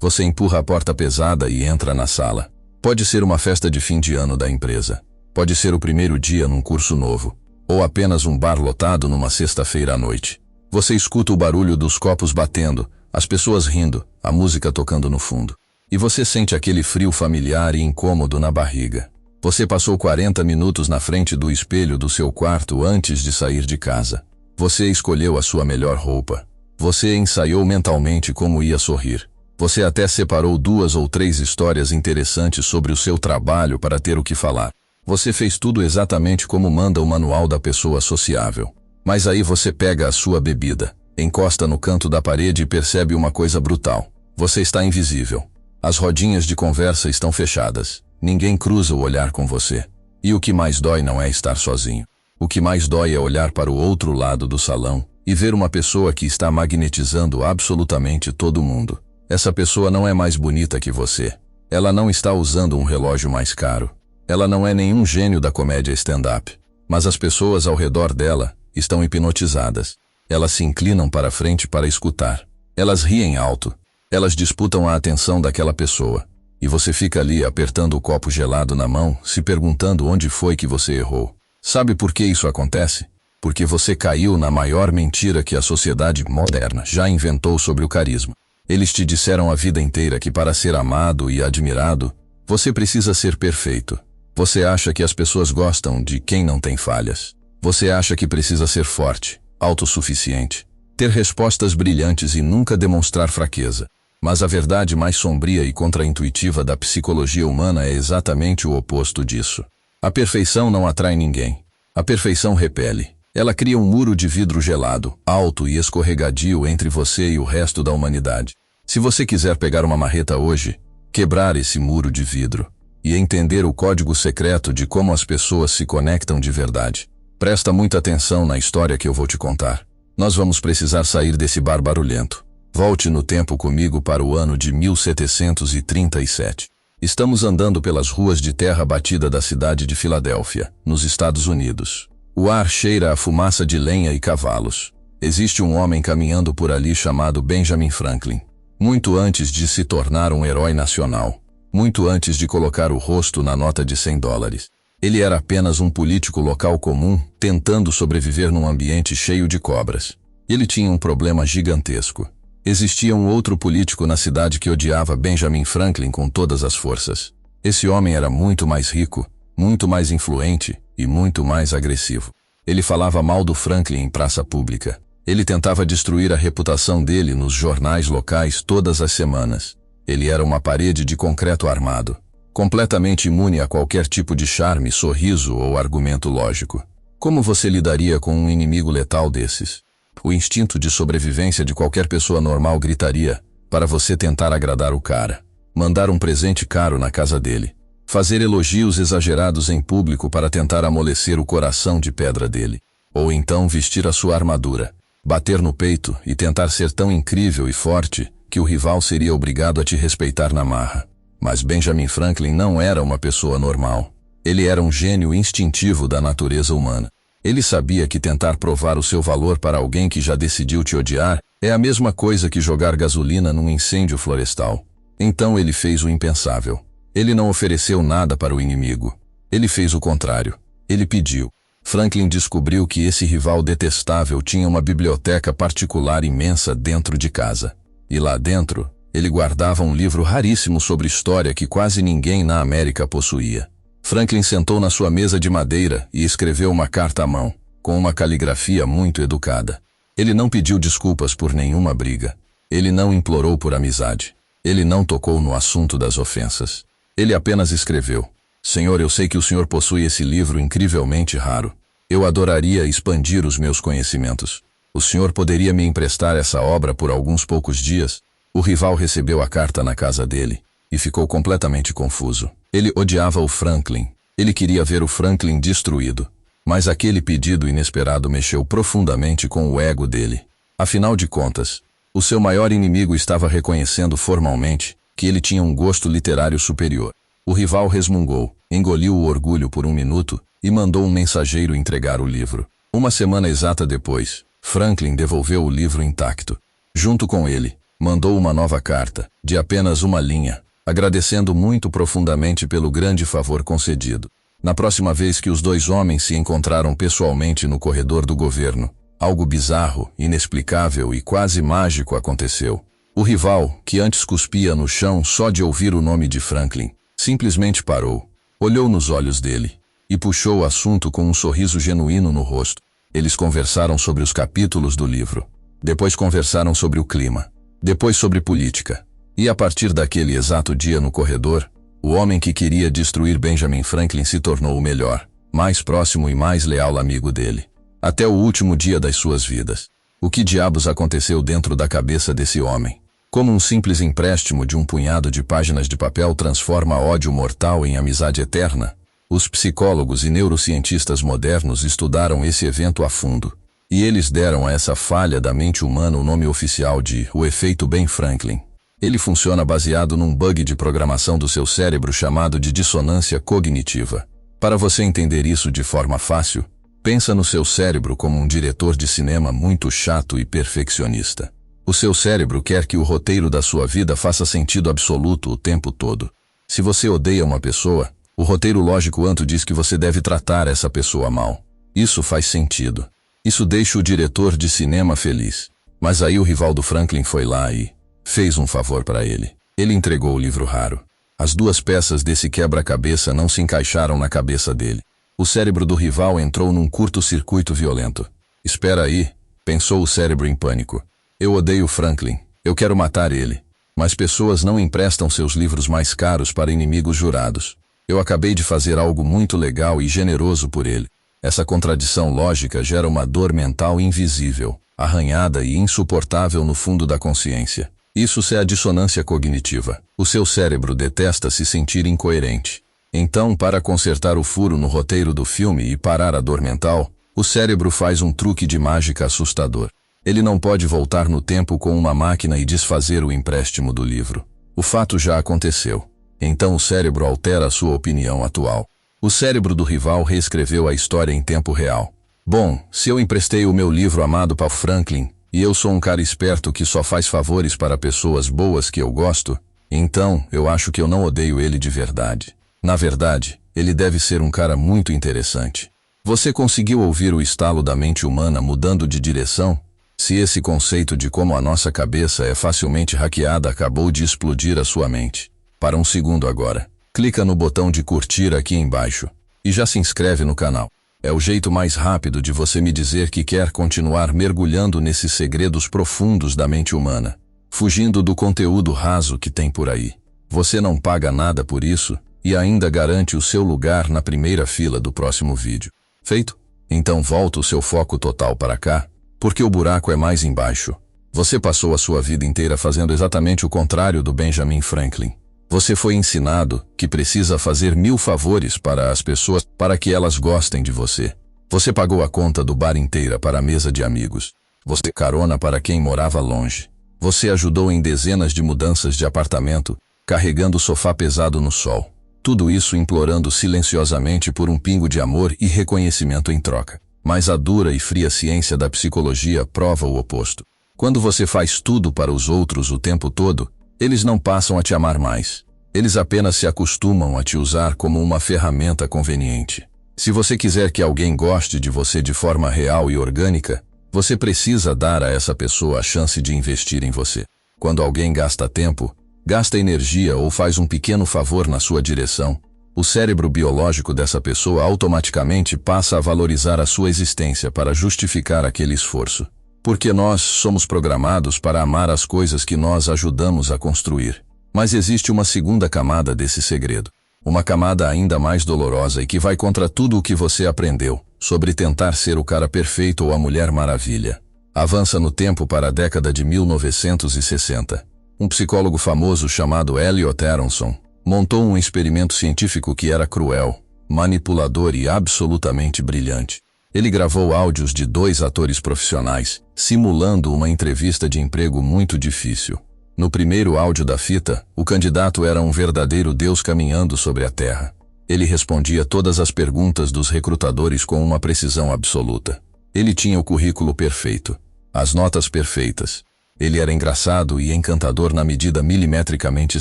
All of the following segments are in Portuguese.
Você empurra a porta pesada e entra na sala. Pode ser uma festa de fim de ano da empresa. Pode ser o primeiro dia num curso novo. Ou apenas um bar lotado numa sexta-feira à noite. Você escuta o barulho dos copos batendo, as pessoas rindo, a música tocando no fundo. E você sente aquele frio familiar e incômodo na barriga. Você passou 40 minutos na frente do espelho do seu quarto antes de sair de casa. Você escolheu a sua melhor roupa. Você ensaiou mentalmente como ia sorrir. Você até separou 2 ou 3 histórias interessantes sobre o seu trabalho para ter o que falar. Você fez tudo exatamente como manda o manual da pessoa sociável. Mas aí você pega a sua bebida, encosta no canto da parede e percebe uma coisa brutal. Você está invisível. As rodinhas de conversa estão fechadas. Ninguém cruza o olhar com você. E o que mais dói não é estar sozinho. O que mais dói é olhar para o outro lado do salão e ver uma pessoa que está magnetizando absolutamente todo mundo. Essa pessoa não é mais bonita que você. Ela não está usando um relógio mais caro. Ela não é nenhum gênio da comédia stand-up. Mas as pessoas ao redor dela estão hipnotizadas. Elas se inclinam para frente para escutar. Elas riem alto. Elas disputam a atenção daquela pessoa. E você fica ali apertando o copo gelado na mão, se perguntando onde foi que você errou. Sabe por que isso acontece? Porque você caiu na maior mentira que a sociedade moderna já inventou sobre o carisma. Eles te disseram a vida inteira que para ser amado e admirado, você precisa ser perfeito. Você acha que as pessoas gostam de quem não tem falhas. Você acha que precisa ser forte, autossuficiente, ter respostas brilhantes e nunca demonstrar fraqueza. Mas a verdade mais sombria e contraintuitiva da psicologia humana é exatamente o oposto disso. A perfeição não atrai ninguém. A perfeição repele. Ela cria um muro de vidro gelado, alto e escorregadio entre você e o resto da humanidade. Se você quiser pegar uma marreta hoje, quebrar esse muro de vidro e entender o código secreto de como as pessoas se conectam de verdade, presta muita atenção na história que eu vou te contar. Nós vamos precisar sair desse bar barulhento. Volte no tempo comigo para o ano de 1737. Estamos andando pelas ruas de terra batida da cidade de Filadélfia, nos Estados Unidos. O ar cheira a fumaça de lenha e cavalos. Existe um homem caminhando por ali chamado Benjamin Franklin. Muito antes de se tornar um herói nacional. Muito antes de colocar o rosto na nota de $100. Ele era apenas um político local comum, tentando sobreviver num ambiente cheio de cobras. Ele tinha um problema gigantesco. Existia um outro político na cidade que odiava Benjamin Franklin com todas as forças. Esse homem era muito mais rico, muito mais influente e muito mais agressivo. Ele falava mal do Franklin em praça pública. Ele tentava destruir a reputação dele nos jornais locais todas as semanas. Ele era uma parede de concreto armado, completamente imune a qualquer tipo de charme, sorriso ou argumento lógico. Como você lidaria com um inimigo letal desses? O instinto de sobrevivência de qualquer pessoa normal gritaria para você tentar agradar o cara, mandar um presente caro na casa dele, fazer elogios exagerados em público para tentar amolecer o coração de pedra dele, ou então vestir a sua armadura, bater no peito e tentar ser tão incrível e forte que o rival seria obrigado a te respeitar na marra. Mas Benjamin Franklin não era uma pessoa normal. Ele era um gênio instintivo da natureza humana. Ele sabia que tentar provar o seu valor para alguém que já decidiu te odiar é a mesma coisa que jogar gasolina num incêndio florestal. Então ele fez o impensável. Ele não ofereceu nada para o inimigo. Ele fez o contrário. Ele pediu. Franklin descobriu que esse rival detestável tinha uma biblioteca particular imensa dentro de casa. E lá dentro, ele guardava um livro raríssimo sobre história que quase ninguém na América possuía. Franklin sentou na sua mesa de madeira e escreveu uma carta à mão, com uma caligrafia muito educada. Ele não pediu desculpas por nenhuma briga. Ele não implorou por amizade. Ele não tocou no assunto das ofensas. Ele apenas escreveu: Senhor, eu sei que o senhor possui esse livro incrivelmente raro. Eu adoraria expandir os meus conhecimentos. O senhor poderia me emprestar essa obra por alguns poucos dias? O rival recebeu a carta na casa dele e ficou completamente confuso. Ele odiava o Franklin. Ele queria ver o Franklin destruído. Mas aquele pedido inesperado mexeu profundamente com o ego dele. Afinal de contas, o seu maior inimigo estava reconhecendo formalmente que ele tinha um gosto literário superior. O rival resmungou, engoliu o orgulho por um minuto e mandou um mensageiro entregar o livro. Uma semana exata depois, Franklin devolveu o livro intacto. Junto com ele, Mandou uma nova carta, de apenas uma linha, agradecendo muito profundamente pelo grande favor concedido. Na próxima vez que os dois homens se encontraram pessoalmente no corredor do governo, algo bizarro, inexplicável e quase mágico aconteceu. O rival, que antes cuspia no chão só de ouvir o nome de Franklin, simplesmente parou, olhou nos olhos dele e puxou o assunto com um sorriso genuíno no rosto. Eles conversaram sobre os capítulos do livro. Depois conversaram sobre o clima. Depois sobre política. E a partir daquele exato dia no corredor, o homem que queria destruir Benjamin Franklin se tornou o melhor, mais próximo e mais leal amigo dele. Até o último dia das suas vidas. O que diabos aconteceu dentro da cabeça desse homem? Como um simples empréstimo de um punhado de páginas de papel transforma ódio mortal em amizade eterna? Os psicólogos e neurocientistas modernos estudaram esse evento a fundo. E eles deram a essa falha da mente humana o nome oficial de o efeito Ben Franklin. Ele funciona baseado num bug de programação do seu cérebro chamado de dissonância cognitiva. Para você entender isso de forma fácil, pensa no seu cérebro como um diretor de cinema muito chato e perfeccionista. O seu cérebro quer que o roteiro da sua vida faça sentido absoluto o tempo todo. Se você odeia uma pessoa, o roteiro lógico antes diz que você deve tratar essa pessoa mal. Isso faz sentido. Isso deixa o diretor de cinema feliz. Mas aí o rival do Franklin foi lá e fez um favor para ele. Ele entregou o livro raro. As duas peças desse quebra-cabeça não se encaixaram na cabeça dele. O cérebro do rival entrou num curto-circuito violento. Espera aí, pensou o cérebro em pânico. Eu odeio Franklin. Eu quero matar ele. Mas pessoas não emprestam seus livros mais caros para inimigos jurados. Eu acabei de fazer algo muito legal e generoso por ele. Essa contradição lógica gera uma dor mental invisível, arranhada e insuportável no fundo da consciência. Isso é a dissonância cognitiva. O seu cérebro detesta se sentir incoerente. Então, para consertar o furo no roteiro do filme e parar a dor mental, o cérebro faz um truque de mágica assustador. Ele não pode voltar no tempo com uma máquina e desfazer o empréstimo do livro. O fato já aconteceu. Então o cérebro altera a sua opinião atual. O cérebro do rival reescreveu a história em tempo real. Bom, se eu emprestei o meu livro amado para Franklin, e eu sou um cara esperto que só faz favores para pessoas boas que eu gosto, então eu acho que eu não odeio ele de verdade. Na verdade, ele deve ser um cara muito interessante. Você conseguiu ouvir o estalo da mente humana mudando de direção? Se esse conceito de como a nossa cabeça é facilmente hackeada acabou de explodir a sua mente. Para um segundo agora. Clica no botão de curtir aqui embaixo. E já se inscreve no canal. É o jeito mais rápido de você me dizer que quer continuar mergulhando nesses segredos profundos da mente humana, fugindo do conteúdo raso que tem por aí. Você não paga nada por isso e ainda garante o seu lugar na primeira fila do próximo vídeo. Feito? Então volta o seu foco total para cá, porque o buraco é mais embaixo. Você passou a sua vida inteira fazendo exatamente o contrário do Benjamin Franklin. Você foi ensinado que precisa fazer 1000 favores para as pessoas para que elas gostem de você. Você pagou a conta do bar inteira para a mesa de amigos. Você deu carona para quem morava longe. Você ajudou em dezenas de mudanças de apartamento, carregando o sofá pesado no sol. Tudo isso implorando silenciosamente por um pingo de amor e reconhecimento em troca. Mas a dura e fria ciência da psicologia prova o oposto. Quando você faz tudo para os outros o tempo todo, eles não passam a te amar mais. Eles apenas se acostumam a te usar como uma ferramenta conveniente. Se você quiser que alguém goste de você de forma real e orgânica, você precisa dar a essa pessoa a chance de investir em você. Quando alguém gasta tempo, gasta energia ou faz um pequeno favor na sua direção, o cérebro biológico dessa pessoa automaticamente passa a valorizar a sua existência para justificar aquele esforço. Porque nós somos programados para amar as coisas que nós ajudamos a construir. Mas existe uma segunda camada desse segredo. Uma camada ainda mais dolorosa e que vai contra tudo o que você aprendeu sobre tentar ser o cara perfeito ou a mulher maravilha. Avança no tempo para a década de 1960. Um psicólogo famoso chamado Elliot Aronson montou um experimento científico que era cruel, manipulador e absolutamente brilhante. Ele gravou áudios de 2 atores profissionais, simulando uma entrevista de emprego muito difícil. No primeiro áudio da fita, o candidato era um verdadeiro Deus caminhando sobre a terra. Ele respondia todas as perguntas dos recrutadores com uma precisão absoluta. Ele tinha o currículo perfeito, as notas perfeitas, Ele era engraçado e encantador na medida milimetricamente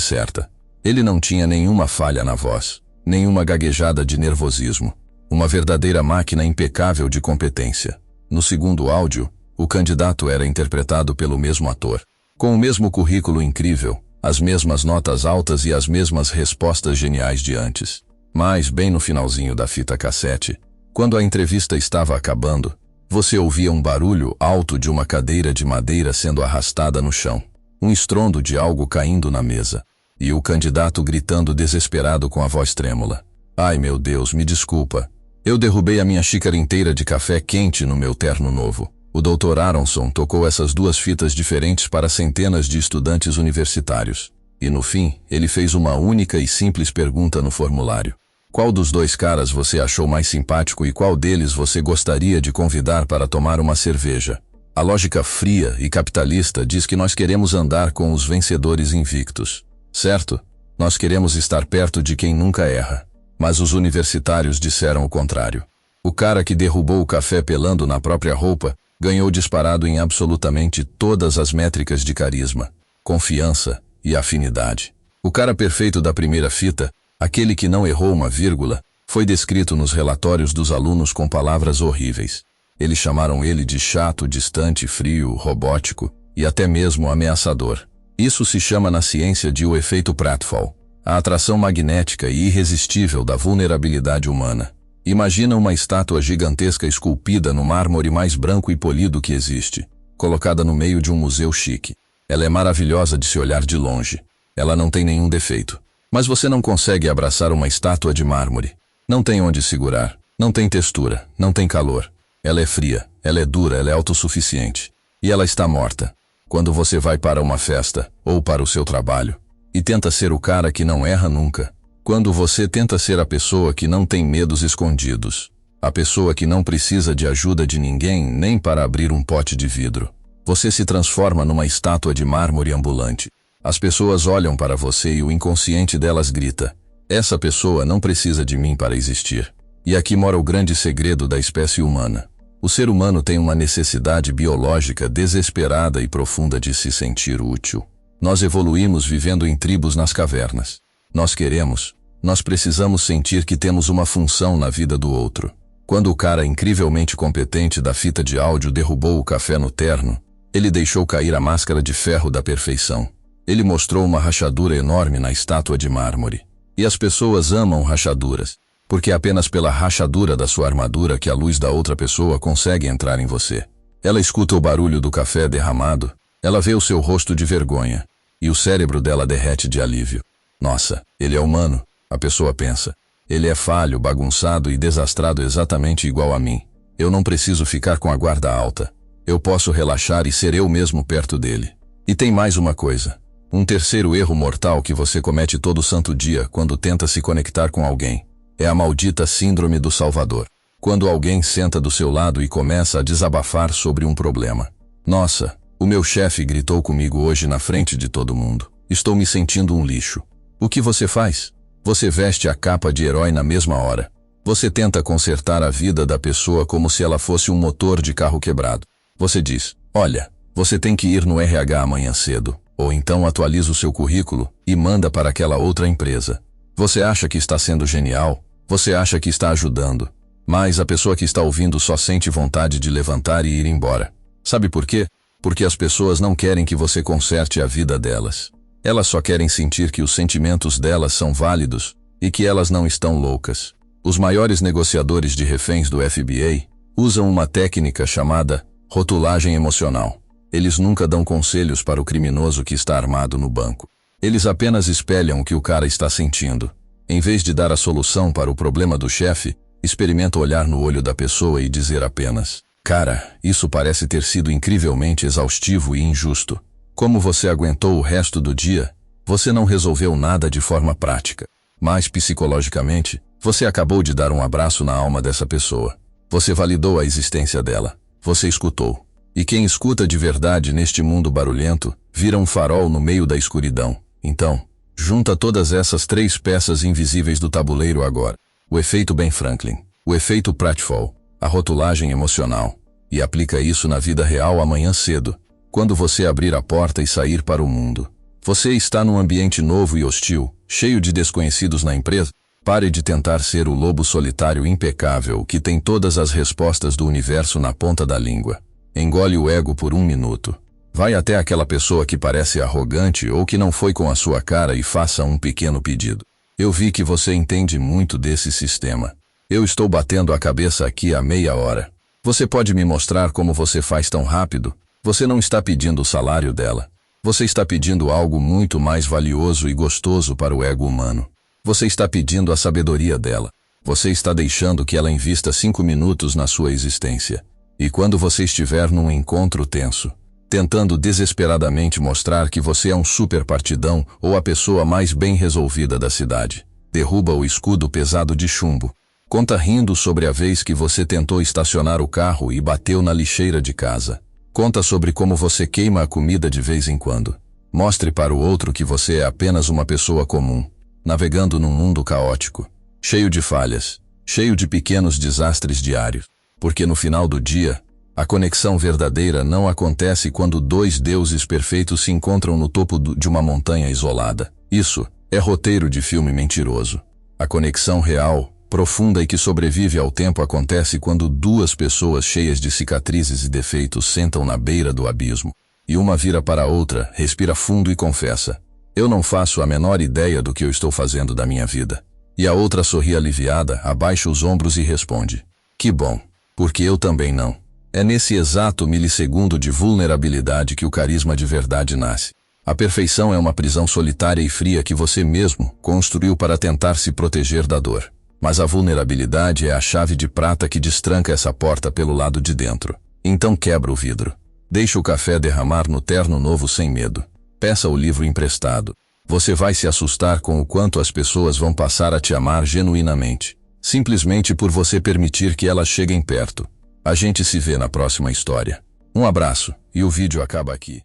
certa. Ele não tinha nenhuma falha na voz, nenhuma gaguejada de nervosismo. Uma verdadeira máquina impecável de competência. No segundo áudio, o candidato era interpretado pelo mesmo ator. Com o mesmo currículo incrível, as mesmas notas altas e as mesmas respostas geniais de antes. Mas, bem no finalzinho da fita cassete, quando a entrevista estava acabando, você ouvia um barulho alto de uma cadeira de madeira sendo arrastada no chão. Um estrondo de algo caindo na mesa. E o candidato gritando desesperado com a voz trêmula. Ai meu Deus, me desculpa. Eu derrubei a minha xícara inteira de café quente no meu terno novo. O Dr. Aronson tocou essas duas fitas diferentes para centenas de estudantes universitários. E no fim, ele fez uma única e simples pergunta no formulário. Qual dos dois caras você achou mais simpático e qual deles você gostaria de convidar para tomar uma cerveja? A lógica fria e capitalista diz que nós queremos andar com os vencedores invictos. Certo? Nós queremos estar perto de quem nunca erra. Mas os universitários disseram o contrário. O cara que derrubou o café pelando na própria roupa ganhou disparado em absolutamente todas as métricas de carisma, confiança e afinidade. O cara perfeito da primeira fita, aquele que não errou uma vírgula, foi descrito nos relatórios dos alunos com palavras horríveis. Eles chamaram ele de chato, distante, frio, robótico e até mesmo ameaçador. Isso se chama na ciência de o efeito pratfall, a atração magnética e irresistível da vulnerabilidade humana. Imagina uma estátua gigantesca esculpida no mármore mais branco e polido que existe, colocada no meio de um museu chique. Ela é maravilhosa de se olhar de longe. Ela não tem nenhum defeito. Mas você não consegue abraçar uma estátua de mármore. Não tem onde segurar, não tem textura, não tem calor. Ela é fria, ela é dura, ela é autossuficiente. E ela está morta. Quando você vai para uma festa, ou para o seu trabalho, e tenta ser o cara que não erra nunca. Quando você tenta ser a pessoa que não tem medos escondidos. A pessoa que não precisa de ajuda de ninguém nem para abrir um pote de vidro. Você se transforma numa estátua de mármore ambulante. As pessoas olham para você e o inconsciente delas grita: essa pessoa não precisa de mim para existir. E aqui mora o grande segredo da espécie humana. O ser humano tem uma necessidade biológica desesperada e profunda de se sentir útil. Nós evoluímos vivendo em tribos nas cavernas. Nós precisamos sentir que temos uma função na vida do outro. Quando o cara incrivelmente competente da fita de áudio derrubou o café no terno, ele deixou cair a máscara de ferro da perfeição. Ele mostrou uma rachadura enorme na estátua de mármore. E as pessoas amam rachaduras, porque é apenas pela rachadura da sua armadura que a luz da outra pessoa consegue entrar em você. Ela escuta o barulho do café derramado, ela vê o seu rosto de vergonha, e o cérebro dela derrete de alívio. Nossa, ele é humano, a pessoa pensa. Ele é falho, bagunçado e desastrado exatamente igual a mim. Eu não preciso ficar com a guarda alta. Eu posso relaxar e ser eu mesmo perto dele. E tem mais uma coisa. Um terceiro erro mortal que você comete todo santo dia quando tenta se conectar com alguém. É a maldita síndrome do Salvador. Quando alguém senta do seu lado e começa a desabafar sobre um problema. Nossa, o meu chefe gritou comigo hoje na frente de todo mundo. Estou me sentindo um lixo. O que você faz? Você veste a capa de herói na mesma hora. Você tenta consertar a vida da pessoa como se ela fosse um motor de carro quebrado. Você diz: olha, você tem que ir no RH amanhã cedo. Ou então atualiza o seu currículo e manda para aquela outra empresa. Você acha que está sendo genial? Você acha que está ajudando? Mas a pessoa que está ouvindo só sente vontade de levantar e ir embora. Sabe por quê? Porque as pessoas não querem que você conserte a vida delas. Elas só querem sentir que os sentimentos delas são válidos e que elas não estão loucas. Os maiores negociadores de reféns do FBI usam uma técnica chamada rotulagem emocional. Eles nunca dão conselhos para o criminoso que está armado no banco. Eles apenas espelham o que o cara está sentindo. Em vez de dar a solução para o problema do chefe, experimenta olhar no olho da pessoa e dizer apenas: cara, isso parece ter sido incrivelmente exaustivo e injusto. Como você aguentou o resto do dia? Você não resolveu nada de forma prática. Mas psicologicamente, você acabou de dar um abraço na alma dessa pessoa. Você validou a existência dela. Você escutou. E quem escuta de verdade neste mundo barulhento, vira um farol no meio da escuridão. Então, junta todas essas três peças invisíveis do tabuleiro agora. O efeito Ben Franklin, o efeito Pratfall, a rotulagem emocional. E aplica isso na vida real amanhã cedo. quando você abrir a porta e sair para o mundo. Você está num ambiente novo e hostil, cheio de desconhecidos na empresa. Pare de tentar ser o lobo solitário impecável que tem todas as respostas do universo na ponta da língua. Engole o ego por 1 minuto. Vai até aquela pessoa que parece arrogante ou que não foi com a sua cara e faça um pequeno pedido. Eu vi que você entende muito desse sistema. Eu estou batendo a cabeça aqui há meia hora. Você pode me mostrar como você faz tão rápido? Você não está pedindo o salário dela. Você está pedindo algo muito mais valioso e gostoso para o ego humano. Você está pedindo a sabedoria dela. Você está deixando que ela invista 5 minutos na sua existência. E quando você estiver num encontro tenso, tentando desesperadamente mostrar que você é um super partidão ou a pessoa mais bem resolvida da cidade, derruba o escudo pesado de chumbo. Conta rindo sobre a vez que você tentou estacionar o carro e bateu na lixeira de casa. Conta sobre como você queima a comida de vez em quando. Mostre para o outro que você é apenas uma pessoa comum, navegando num mundo caótico, cheio de falhas, cheio de pequenos desastres diários. Porque no final do dia, a conexão verdadeira não acontece quando 2 deuses perfeitos se encontram no topo de uma montanha isolada. Isso é roteiro de filme mentiroso. A conexão real, profunda e que sobrevive ao tempo acontece quando 2 pessoas cheias de cicatrizes e defeitos sentam na beira do abismo. E uma vira para a outra, respira fundo e confessa: eu não faço a menor ideia do que eu estou fazendo da minha vida. E a outra sorri aliviada, abaixa os ombros e responde: que bom, porque eu também não. É nesse exato milissegundo de vulnerabilidade que o carisma de verdade nasce. A perfeição é uma prisão solitária e fria que você mesmo construiu para tentar se proteger da dor. Mas a vulnerabilidade é a chave de prata que destranca essa porta pelo lado de dentro. Então quebra o vidro. Deixa o café derramar no terno novo sem medo. Peça o livro emprestado. Você vai se assustar com o quanto as pessoas vão passar a te amar genuinamente. Simplesmente por você permitir que elas cheguem perto. A gente se vê na próxima história. Um abraço, e o vídeo acaba aqui.